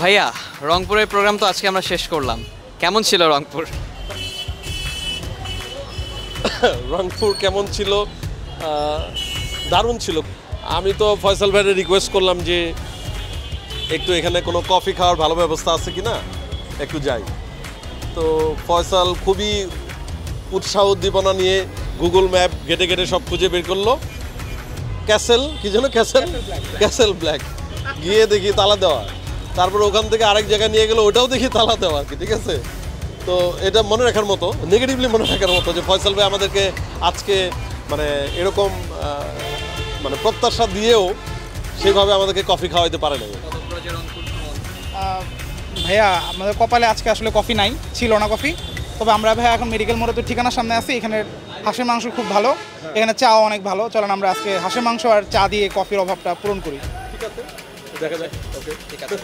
ভাইয়া, রংপুরের প্রোগ্রাম তো আজকে আমরা শেষ করলাম, কেমন ছিল রংপুর? রংপুর কেমন ছিল? দারুণ ছিল। আমি তো ফয়সাল ভাইয়ের রিকোয়েস্ট করলাম যে একটু এখানে কোনো কফি খাওয়ার ভালো ব্যবস্থা আছে কি না, একটু যাই। তো ফয়সাল খুবই উৎসাহ উদ্দীপনা নিয়ে গুগল ম্যাপ ঘেটে ঘেটে সব খুঁজে বের করলো। ক্যাসেল কি যেন, ক্যাসেল ব্ল্যাক গিয়ে দেখি তালা দেওয়া। তারপর ওখান থেকে আরেক জায়গায় নিয়ে গেলো, ওটাও দেখি তালা দেওয়া আর কি। ঠিক আছে, তো এটা মনে রাখার মতো, নেগেটিভলি মনে রাখার মতো যে ফয়সাল ভাই আমাদেরকে আজকে মানে এরকম মানে প্রত্যাশা দিয়েও সেইভাবে আমাদেরকে কফি খাওয়াইতে পারে নাই। ভাইয়া আমাদের কপালে আজকে আসলে কফি নাই, ছিল না কফি। তবে আমরা ভাইয়া এখন মেডিকেল মোড়ে তো ঠিকানার সামনে আছি। এখানে হাঁসের মাংস খুব ভালো, এখানে চাও অনেক ভালো। চলেন আমরা আজকে হাঁসের মাংস আর চা দিয়ে কফির অভাবটা পূরণ করি। ঠিক আছে, দেখা যাক। ওকে, ঠিক আছে।